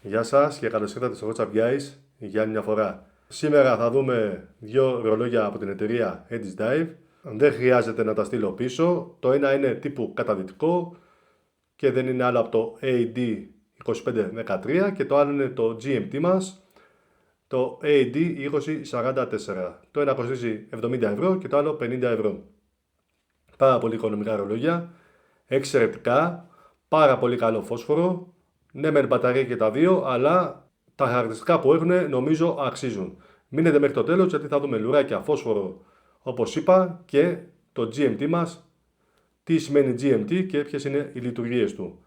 Γεια σας και καλώς ήρθατε στο WhatsApp Guys για άλλη μια φορά. Σήμερα θα δούμε δύο ρολόγια από την εταιρεία Edge Dive. Δεν χρειάζεται να τα στείλω πίσω. Το ένα είναι τύπου καταδυτικό και δεν είναι άλλο από το AD2513 και το άλλο είναι το GMT μας, το AD2044. Το ένα κοστίζει 70 ευρώ και το άλλο 50 ευρώ. Πάρα πολύ οικονομικά ρολόγια, εξαιρετικά, πάρα πολύ καλό φόσφορο. Ναι, με μπαταρία και τα δύο, αλλά τα χαρακτηριστικά που έχουν νομίζω αξίζουν. Μείνετε μέχρι το τέλος γιατί θα δούμε λουράκια, φόσφορο όπως είπα και το GMT μας, τι σημαίνει GMT και ποιες είναι οι λειτουργίες του.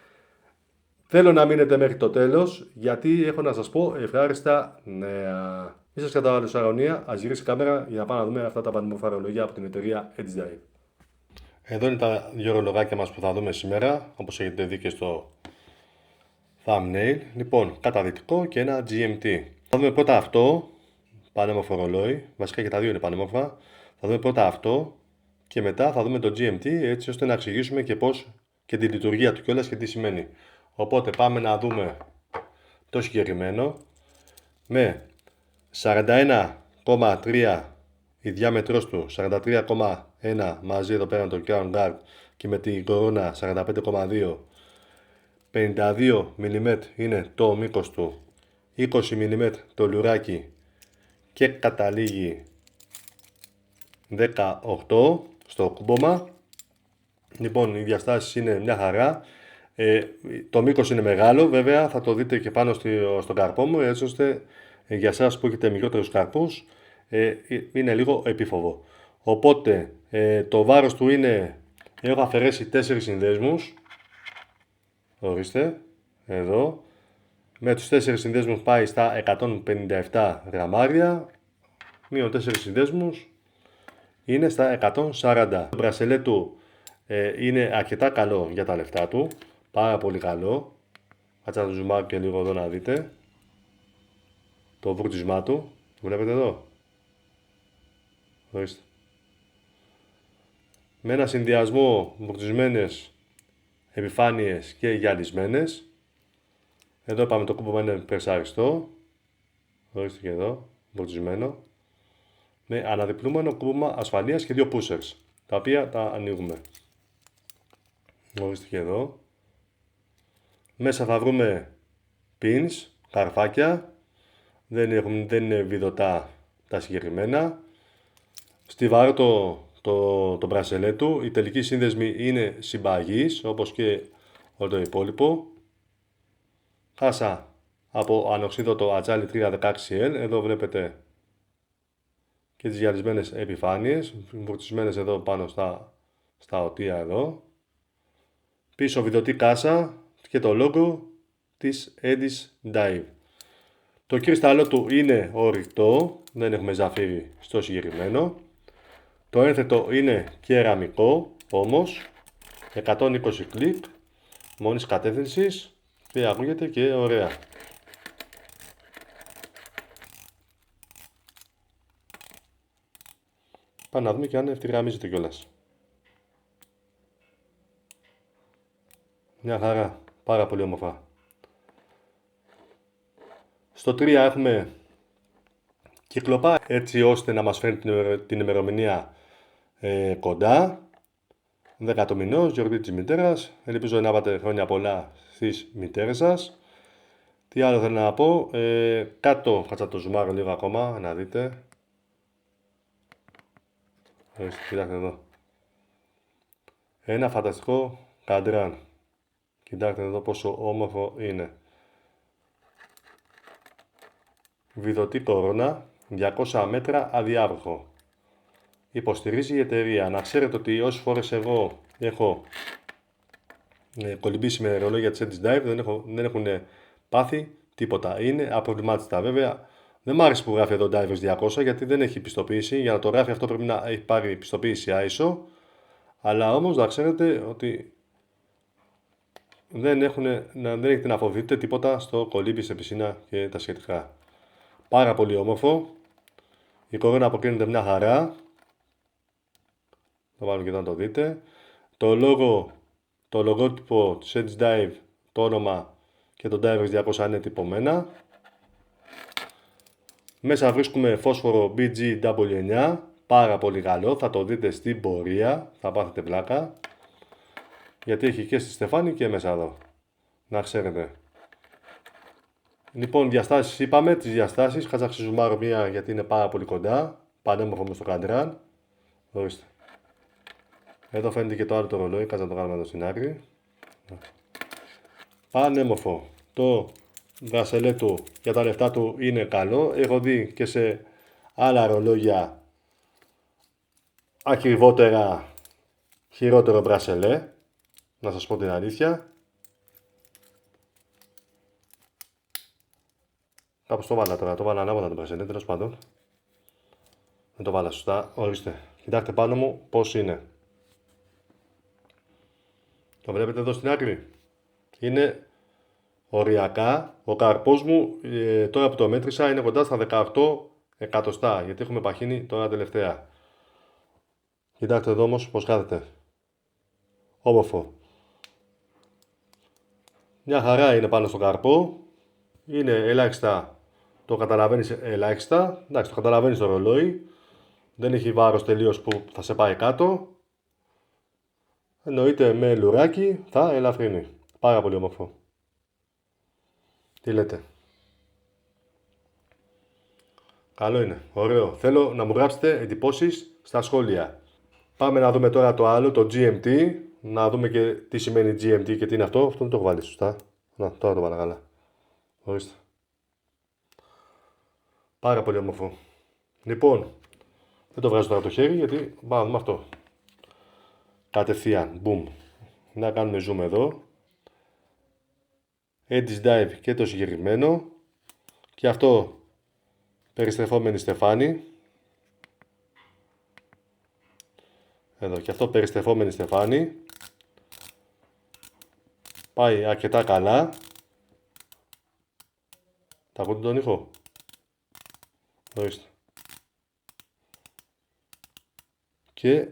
Θέλω να μείνετε μέχρι το τέλος γιατί έχω να σας πω ευχάριστα νέα. Μη σας καταβάλω σε αγωνία, ας γυρίσει η κάμερα για να πάμε να δούμε αυτά τα πανέμορφα ρολογιά από την εταιρεία Edge Dive. Εδώ είναι τα δύο ρολογάκια μας που θα δούμε σήμερα, όπως έχετε δει και στο thumbnail. Λοιπόν, καταδυτικό και ένα GMT. Θα δούμε πρώτα αυτό, πανέμορφο ρολόι, βασικά και τα δύο είναι πανέμορφα. Θα δούμε πρώτα αυτό και μετά θα δούμε το GMT, έτσι ώστε να εξηγήσουμε και πώς και τη λειτουργία του κιόλας και τι σημαίνει. Οπότε πάμε να δούμε το συγκεκριμένο με 41,3 η διάμετρος του, 43,1 μαζί εδώ πέρα το crown guard και με την κορώνα 45,2, 52 mm είναι το μήκος του, 20 mm το λουράκι και καταλήγει 18 στο κούμπομα. Λοιπόν, οι διαστάσεις είναι μια χαρά. Το μήκος είναι μεγάλο, βέβαια θα το δείτε και πάνω στον καρπό μου, έτσι ώστε για εσάς που έχετε μικρότερους καρπούς είναι λίγο επίφοβο. Οπότε το βάρος του είναι, έχω αφαιρέσει 4 συνδέσμους, ορίστε, εδώ, με τους 4 συνδέσμους πάει στα 157 γραμμάρια, μείον 4 συνδέσμους είναι στα 140. Το μπρασελέ του είναι αρκετά καλό για τα λεφτά του, πάρα πολύ καλό. Κάτσε να το ζουμάρω και λίγο εδώ να δείτε το βούρτισμά του, το βλέπετε εδώ, ορίστε. Με ένα συνδυασμό βουτισμένες επιφάνειες και γυαλισμένες. Εδώ είπαμε το κούμπομα είναι περσάριστο, ορίστε και εδώ, βουτισμένο. Με αναδιπλούμενο κούμπομα ασφαλείας και δύο pushers, τα οποία τα ανοίγουμε. Ορίστε και εδώ. Μέσα θα βρούμε pins, καρφάκια, δεν είναι βιδωτά τα συγκεκριμένα. Στιβάρω το μπρασελέ του, η τελική σύνδεσμη είναι συμπαγής, όπως και όλο το υπόλοιπο. Χάσα από ανοξίδωτο ατσάλι 316L, εδώ βλέπετε και τις γυαλισμένες επιφάνειες, βουρτισμένες εδώ πάνω στα οτεία εδώ. Πίσω βιδωτή κάσα και το logo της Edge Dive. Το κρυστάλλο του είναι ορυκτό, δεν έχουμε ζαφύρι στο συγκεκριμένο. Το ένθετο είναι κεραμικό, όμως 120 κλικ μόνης κατεύθυνσης και ακούγεται και ωραία. Πάμε να δούμε και αν ευθυγραμμίζεται κιόλας. Μια χαρά, πάρα πολύ όμορφα. Στο 3 έχουμε κυκλοπά έτσι ώστε να μας φέρνει την ημερομηνία κοντά. 10 του μηνός, γιορτή της μητέρας. Ελπίζω να πάτε χρόνια πολλά στις μητέρες σας. Τι άλλο θέλω να πω, κάτω, θα το ζουμάρω λίγο ακόμα, να δείτε. Κοιτάξτε εδώ. Ένα φανταστικό καντράν. Κοιτάξτε εδώ πόσο όμορφο είναι. Βιδωτή κορώνα, 200 μέτρα αδιάβροχο. Υποστηρίζει η εταιρεία. Να ξέρετε ότι όσες φορές εγώ έχω κολυμπήσει με ρολόγια της Edge Dive δεν έχουν πάθει τίποτα. Είναι απροβλημάτιστα. Βέβαια δεν μ' άρεσε που γράφει εδώ Divers 200 γιατί δεν έχει πιστοποίηση. Για να το γράφει αυτό πρέπει να έχει πάρει πιστοποίηση ISO. Αλλά όμως να ξέρετε ότι δεν έχετε να φοβηθείτε τίποτα στο κολύμπι σε πισίνα και τα σχετικά. Πάρα πολύ όμορφο. Η κορώνα αποκρίνεται μια χαρά. Θα βάλουμε και εδώ να το δείτε. Το λογότυπο της Edge Dive, το όνομα και το Diverx 200 είναι τυπωμένα. Μέσα βρίσκουμε φόσφορο BGW9, πάρα πολύ καλό, θα το δείτε στην πορεία, θα πάθετε πλάκα. Γιατί έχει και στη στεφάνη και μέσα εδώ, να ξέρετε. Λοιπόν, διαστάσεις είπαμε, τις διαστάσεις, κάτσα να ξεζουμάρω μία γιατί είναι πάρα πολύ κοντά, πανέμορφο μες στο καντράν. Ορίστε. Εδώ φαίνεται και το άλλο το ρολόι, κάτσα να το κάνουμε εδώ στην άκρη. Πανέμορφο. Το βρασελέ του για τα λεφτά του είναι καλό. Έχω δει και σε άλλα ρολόγια ακριβότερα χειρότερο μπρασελέ. Να σας πω την αλήθεια. Κάπως το βάλα τώρα. Το βάλα ανάποδα το μπρασελέ, τέλος πάντων. Δεν το βάλα σωστά. Ορίστε. Κοιτάξτε πάνω μου πώς είναι. Το βλέπετε εδώ στην άκρη. Είναι οριακά. Ο καρπός μου τώρα που το μέτρησα είναι κοντά στα 18 εκατοστά. Γιατί έχουμε παχύνει τώρα τελευταία. Κοιτάξτε εδώ όμως πως κάθεται. Όμορφο. Μια χαρά είναι πάνω στον καρπό. Είναι ελάχιστα. Το καταλαβαίνεις ελάχιστα. Εντάξει, το καταλαβαίνεις το ρολόι. Δεν έχει βάρος τελείως που θα σε πάει κάτω. Εννοείται με λουράκι θα ελαφρύνει. Πάρα πολύ όμορφο. Τι λέτε? Καλό είναι. Ωραίο. Θέλω να μου γράψετε εντυπώσεις στα σχόλια. Πάμε να δούμε τώρα το άλλο, το GMT. Να δούμε και τι σημαίνει GMT και τι είναι αυτό. Αυτό δεν το έχω βάλει σωστά. Να, τώρα το βάλα καλά. Ορίστε. Πάρα πολύ όμορφο. Λοιπόν, δεν το βγάζω τώρα το χέρι γιατί πάμε να δούμε αυτό. Κατευθείαν. Boom. Να κάνουμε zoom εδώ. Edge Dive και το συγκεκριμένο. Και αυτό περιστρεφόμενη στεφάνη. Εδώ και αυτό περιστρεφόμενη στεφάνη. Πάει αρκετά καλά. Τα ακούτε τον ήχο? Ορίστε. Και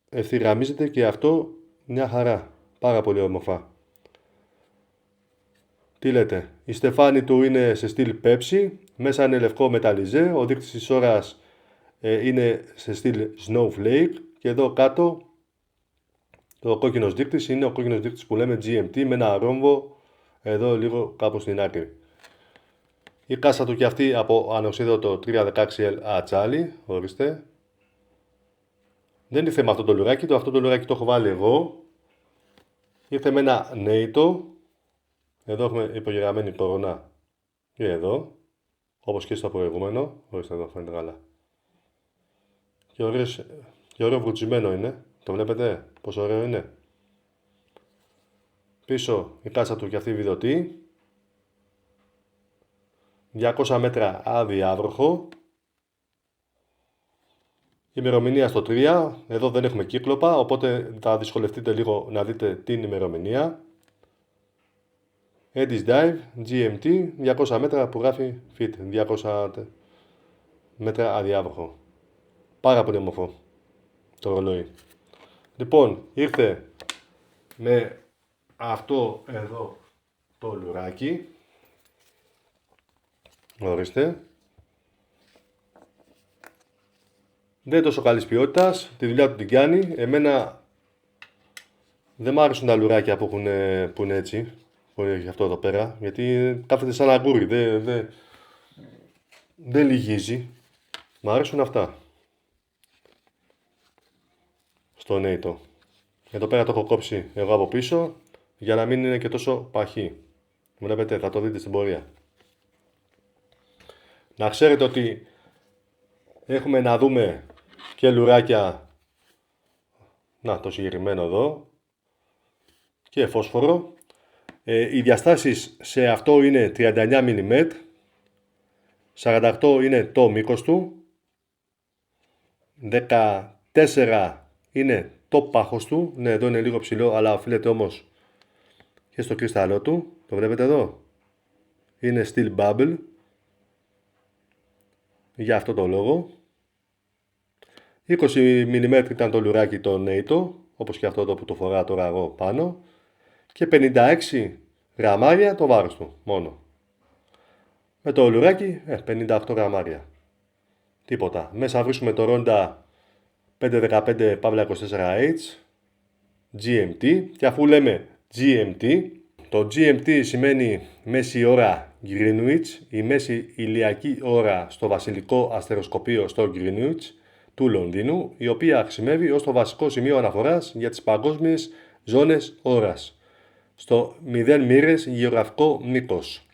ευθυγραμμίζεται και αυτό μια χαρά. Πάρα πολύ όμορφα. Τι λέτε? Η στεφάνη του είναι σε στυλ Pepsi. Μέσα είναι λευκό μεταλλιζέ. Ο δείκτης της ώρας είναι σε στυλ Snowflake. Και εδώ κάτω το κόκκινος δείκτης είναι ο κόκκινος δείκτης που λέμε GMT με ένα ρόμβο εδώ λίγο κάπου στην άκρη. Η κάσα του και αυτή από ανοξίδωτο 316L ατσάλι. Ορίστε. Δεν ήρθε με αυτό το λουράκι. Αυτό το λουράκι το έχω βάλει εγώ. Ήρθε με ένα NATO. Εδώ έχουμε υπογεγραμμένη κορώνα και εδώ. Όπως και στο προηγούμενο. Ορίστε εδώ φαίνεται καλά. Και ωραίο βρουτζιμένο είναι. Το βλέπετε πόσο ωραίο είναι? Πίσω η κάσα του και αυτή βιδωτή. 200 μέτρα αδιάβροχο. Ημερομηνία στο 3. Εδώ δεν έχουμε κύκλοπα, οπότε θα δυσκολευτείτε λίγο να δείτε την ημερομηνία. Edge Dive, GMT, 200 μέτρα που γράφει fit. 200 μέτρα αδιάβροχο. Πάρα πολύ όμορφο το ρολόι. Λοιπόν, ήρθε με αυτό εδώ το λουράκι. Ορίστε. Δεν είναι τόσο καλής ποιότητας, τη δουλειά του την κάνει. Εμένα δεν μ' άρεσουν τα λουράκια που είναι έτσι, που έχει αυτό εδώ πέρα, γιατί κάθεται σαν αγκούρι, δεν λυγίζει. Μ' αρέσουν αυτά. Στο NATO. Εδώ πέρα το έχω κόψει εγώ από πίσω, για να μην είναι και τόσο παχύ. Βλέπετε, θα το δείτε στην πορεία. Να ξέρετε ότι έχουμε να δούμε και λουράκια, να το συγκεκριμένο εδώ, και φόσφορο. Οι διαστάσεις σε αυτό είναι 39 mm, 48 είναι το μήκος του, 14 είναι το πάχος του, ναι εδώ είναι λίγο ψηλό αλλά οφείλεται όμως και στο κρυσταλλό του, το βλέπετε εδώ, είναι steel bubble, για αυτό το λόγο. 20 mm ήταν το λουράκι το NATO, όπως και αυτό εδώ που το φοράω τώρα εγώ πάνω. Και 56 γραμμάρια το βάρος του μόνο. Με το λουράκι 58 γραμμάρια. Τίποτα. Μέσα βρίσκουμε το Ronda 515-24H GMT και αφού λέμε GMT, το GMT σημαίνει μέση ώρα Greenwich, η μέση ηλιακή ώρα στο βασιλικό αστεροσκοπείο στο Greenwich του Λονδίνου, η οποία χρησιμεύει ως το βασικό σημείο αναφοράς για τις παγκόσμιες ζώνες ώρας, στο 0 μοίρες γεωγραφικό μήκος.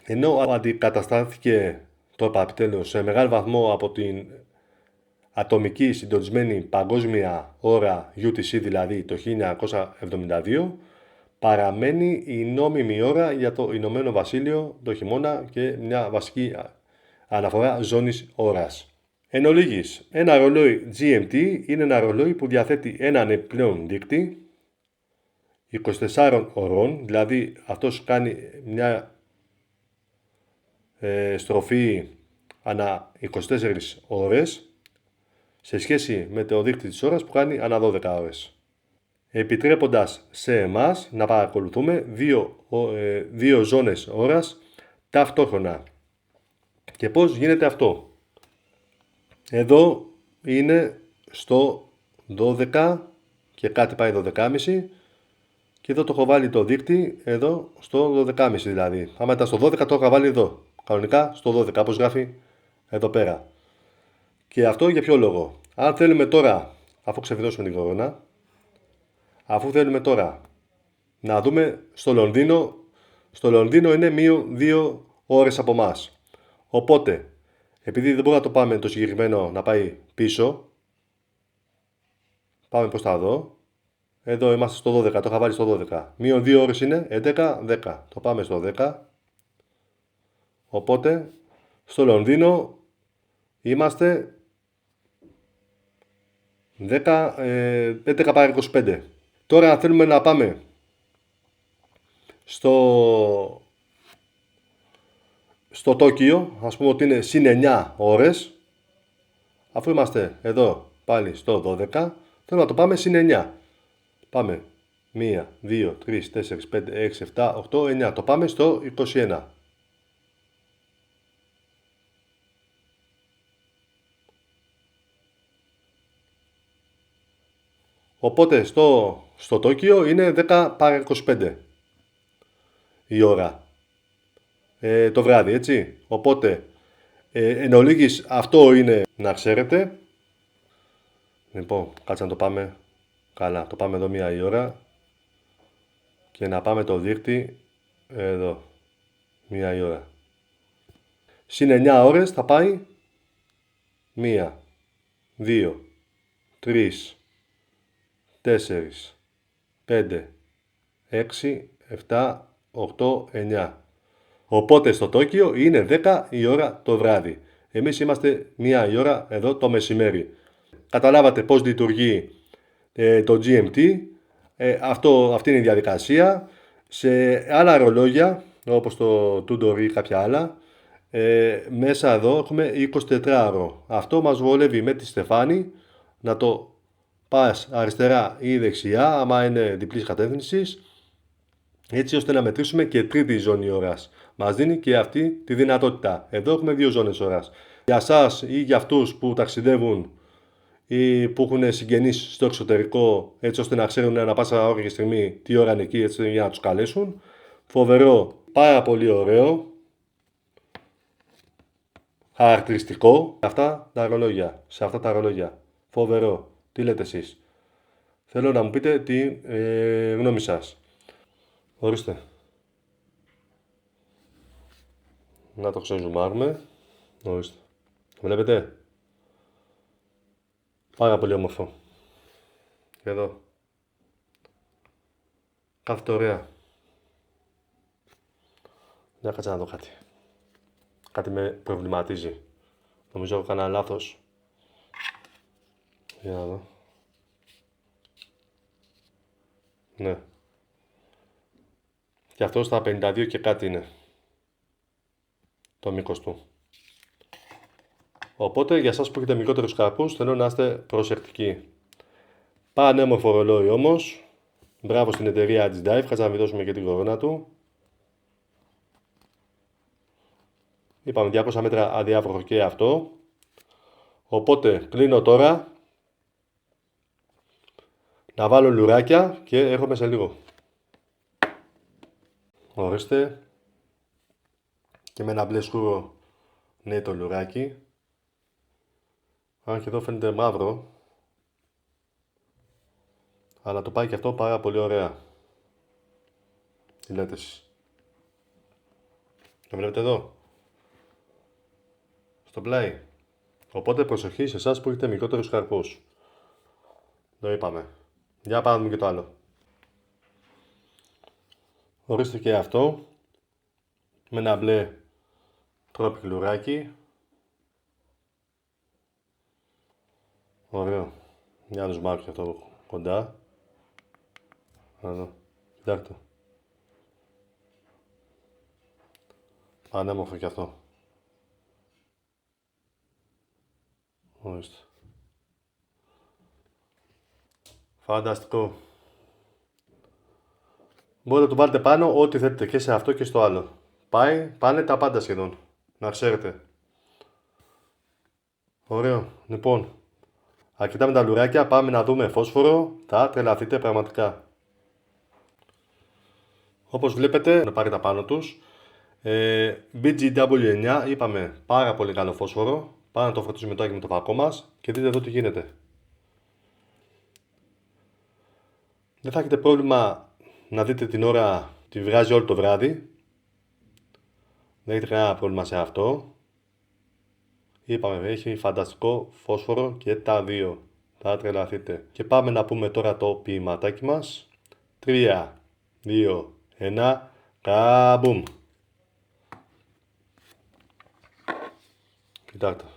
Ενώ αντικαταστάθηκε το επιτέλους σε μεγάλο βαθμό από την ατομική συντονισμένη παγκόσμια ώρα UTC, δηλαδή το 1972, παραμένει η νόμιμη ώρα για το Ηνωμένο Βασίλειο το χειμώνα και μια βασική αναφορά ζώνης ώρας. Εν ολίγης, ένα ρολόι GMT είναι ένα ρολόι που διαθέτει έναν επιπλέον δείκτη 24 ωρών, δηλαδή αυτός κάνει μια στροφή ανά 24 ώρες σε σχέση με το δείκτη της ώρας που κάνει ανά 12 ώρες. Επιτρέποντας σε εμάς να παρακολουθούμε δύο ζώνες ώρας ταυτόχρονα. Και πώς γίνεται αυτό? Εδώ είναι στο 12 και κάτι πάει 12,5 και εδώ το έχω βάλει το δείκτη εδώ στο 12,5 δηλαδή. Άμα ήταν στο 12 το έχω βάλει εδώ. Κανονικά στο 12 όπως γράφει εδώ πέρα. Και αυτό για ποιο λόγο? Αν θέλουμε τώρα, αφού ξεφυδώσουμε την κορώνα, αφού θέλουμε τώρα να δούμε στο Λονδίνο είναι μείον 2 ώρες από μας. Οπότε, επειδή δεν μπορούμε να το πάμε το συγκεκριμένο να πάει πίσω, πάμε προς τα εδώ. Εδώ είμαστε στο 12, το είχα βάλει στο 12. Μείον 2 ώρες είναι 11, 10. Το πάμε στο 10. Οπότε, στο Λονδίνο είμαστε 11 παρά 25. Τώρα αν θέλουμε να πάμε στο Τόκιο, ας πούμε ότι είναι συν 9 ώρες, αφού είμαστε εδώ πάλι στο 12, θέλουμε να το πάμε συν 9. Πάμε 1, 2, 3, 4, 5, 6, 7, 8, 9. Το πάμε στο 21. Οπότε στο Τόκιο είναι 10 παρά 25 η ώρα. Το βράδυ, έτσι. Οπότε, εν ολίγης, αυτό είναι να ξέρετε. Λοιπόν, κάτσε να το πάμε καλά. Το πάμε εδώ 1 η ώρα και να πάμε το δείκτη εδώ 1 η ώρα. Συν 9 ώρες θα πάει 1, 2, 3, 4, 5, 6, 7, 8, 9. Οπότε στο Τόκιο είναι 10 η ώρα το βράδυ. Εμείς είμαστε 1 η ώρα εδώ το μεσημέρι. Καταλάβατε πώς λειτουργεί το GMT. Αυτή είναι η διαδικασία. Σε άλλα ρολόγια, όπως το Tudor ή κάποια άλλα, μέσα εδώ έχουμε 24ωρο. Αυτό μας βολεύει με τη στεφάνη να το πας αριστερά ή δεξιά, άμα είναι διπλής κατεύθυνσης, έτσι ώστε να μετρήσουμε και τρίτη ζώνη ώρας. Μας δίνει και αυτή τη δυνατότητα. Εδώ έχουμε 2 ζώνες ώρας. Για σας ή για αυτούς που ταξιδεύουν ή που έχουν συγγενείς στο εξωτερικό, έτσι ώστε να ξέρουν ανά πάσα ώρα και στιγμή τι ώρα είναι εκεί, έτσι για να τους καλέσουν. Φοβερό, πάρα πολύ ωραίο, χαρακτηριστικό σε αυτά τα ρολόγια. Φοβερό. Τι λέτε εσείς? Θέλω να μου πείτε τη γνώμη σας. Ορίστε. Να το ξεζουμάρουμε. Ορίστε. Βλέπετε. Πάρα πολύ όμορφο. Και εδώ. Κάθεται ωραία. Για κάτσε να δω κάτι. Κάτι με προβληματίζει. Νομίζω έχω κανένα λάθος. Για να δω. Ναι. Και αυτό στα 52 και κάτι είναι. Το μήκος του. Οπότε για σας που έχετε μικρότερους καρπούς θέλω να είστε προσεκτικοί. Πανέμορφο ρολόι όμως. Μπράβο στην εταιρεία Edge Dive, κάτσε να βιδώσουμε και την κορώνα του. Είπαμε 200 μέτρα αδιάβροχο και αυτό. Οπότε κλείνω τώρα. Να βάλω λουράκια και έρχομαι σε λίγο. Ορίστε. Και με ένα μπλε σκούρο ναι το λουράκι. Αν και εδώ φαίνεται μαύρο. Αλλά το πάει και αυτό πάρα πολύ ωραία. Τι λέτε εσείς? Το βλέπετε εδώ. Στο πλάι. Οπότε προσοχή σε εσάς που έχετε μικρότερους καρπούς. Το είπαμε. Για πάμε να δούμε και το άλλο. Ορίστε και αυτό. Με ένα μπλε τρόπικ λουράκι. Ωραίο. Για να ζουμάρω και αυτό κοντά. Εδώ. Κοιτάξτε. Πανέμορφο και αυτό. Ορίστε. Φανταστικό. Μπορείτε να του βάλετε πάνω ό,τι θέλετε και σε αυτό και στο άλλο. Πάνε τα πάντα σχεδόν. Να ξέρετε. Ωραίο. Λοιπόν. Αρκετά με τα λουράκια. Πάμε να δούμε φόσφορο. Θα τρελαθείτε πραγματικά. Όπως βλέπετε, να πάρει τα πάνω τους. BGW9 είπαμε πάρα πολύ καλό φόσφορο. Πάμε να το φορτίσουμε τώρα και με το φακό μας και δείτε εδώ τι γίνεται. Δεν θα έχετε πρόβλημα να δείτε την ώρα τη βγάζει όλο το βράδυ. Δεν έχετε κανένα πρόβλημα σε αυτό. Είπαμε έχει φανταστικό φόσφορο και τα δύο. Θα τρελαθείτε. Και πάμε να πούμε τώρα το ποιηματάκι μας. 3, 2, 1, καμπουμ. Κοιτάξτε.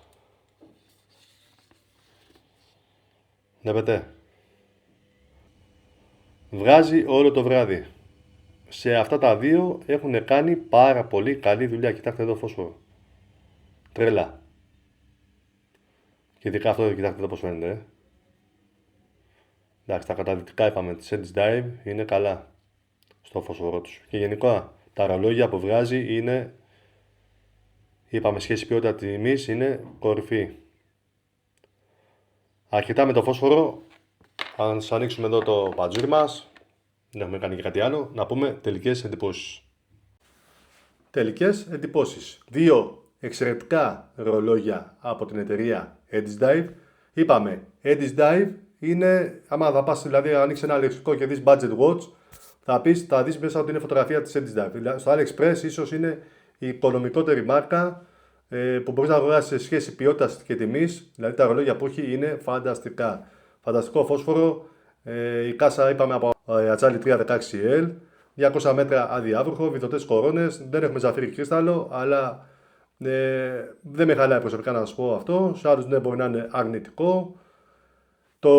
Βλέπετε. Βγάζει όλο το βράδυ. Σε αυτά τα δύο έχουν κάνει πάρα πολύ καλή δουλειά. Κοιτάξτε εδώ φόσφορο. Τρέλα. Και ειδικά αυτό, κοιτάξτε εδώ πως φαίνεται. Εντάξει, τα καταδυτικά είπαμε της Edge Dive είναι καλά στο φωσφορό τους. Και γενικά τα ρολόγια που βγάζει είναι, είπαμε σχέση ποιότητα τιμής, είναι κορυφή. Αρκετά με το φόσφορο. Ας ανοίξουμε εδώ το πατζούρι μας. Δεν έχουμε κάνει και κάτι άλλο. Να πούμε τελικές εντυπώσεις. Τελικές εντυπώσεις. Δύο εξαιρετικά ρολόγια από την εταιρεία Edge Dive. Είπαμε, Edge Dive είναι, άμα θα πας δηλαδή ανοίξει ένα λεξικό και δεις budget watch, θα δεις μέσα ότι είναι φωτογραφία της Edge Dive. Στο AliExpress ίσως είναι η οικονομικότερη μάρκα που μπορείς να αγοράσεις σε σχέση ποιότητας και τιμής. Δηλαδή τα ρολόγια που έχει είναι φανταστικά. Φανταστικό φόσφορο. Η κάσα είπαμε από Atzali 316L. 200 μέτρα αδιάβροχο, βιδωτές κορώνες. Δεν έχουμε ζαφύρι κρίσταλο, αλλά δεν με χαλάει προσωπικά να σας πω αυτό. Σε άλλους ναι, μπορεί να είναι αρνητικό. Το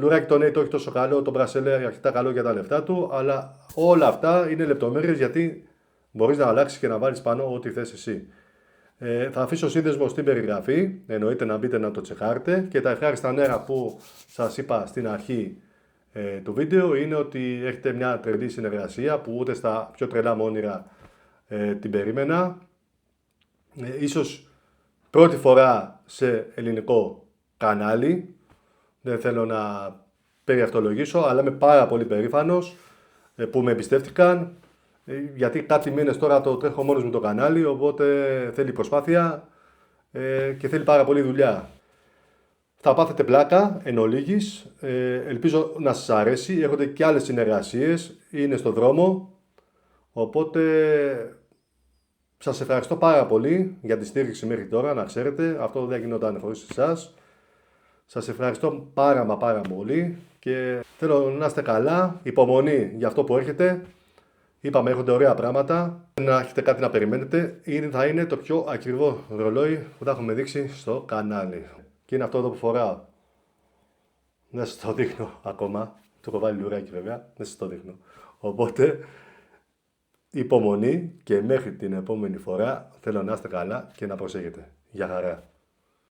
λουράκι το NATO όχι τόσο καλό, το μπρασελέ αρκετά καλό για τα λεφτά του, αλλά όλα αυτά είναι λεπτομέρειες γιατί μπορείς να αλλάξεις και να βάλεις πάνω ό,τι θες εσύ. Θα αφήσω σύνδεσμο στην περιγραφή, εννοείται να μπείτε να το τσεκάρετε, και τα ευχάριστα νέα που σας είπα στην αρχή του βίντεο είναι ότι έχετε μια τρελή συνεργασία που ούτε στα πιο τρελά μου όνειρα την περίμενα. Ίσως πρώτη φορά σε ελληνικό κανάλι, δεν θέλω να περιαυτολογήσω, αλλά είμαι πάρα πολύ περήφανος που με εμπιστεύτηκαν, γιατί κάτι μήνες τώρα το τρέχω μόνος μου το κανάλι, οπότε θέλει προσπάθεια και θέλει πάρα πολύ δουλειά. Θα πάθετε πλάκα εν ολίγης, ελπίζω να σας αρέσει, έχονται και άλλες συνεργασίες, είναι στο δρόμο, οπότε σας ευχαριστώ πάρα πολύ για τη στήριξη μέχρι τώρα, να ξέρετε, αυτό δεν γινόταν χωρίς εσάς. Σας ευχαριστώ πάρα πολύ και θέλω να είστε καλά, υπομονή για αυτό που έρχεται. Είπαμε έχονται ωραία πράγματα, να έχετε κάτι να περιμένετε, θα είναι το πιο ακριβό ρολόι που θα έχουμε δείξει στο κανάλι. Και είναι αυτό εδώ που φοράω. Δεν σας το δείχνω ακόμα, το έχω βάλει λουράκι βέβαια, δεν σας το δείχνω. Οπότε υπομονή και μέχρι την επόμενη φορά θέλω να είστε καλά και να προσέχετε. Γεια χαρά.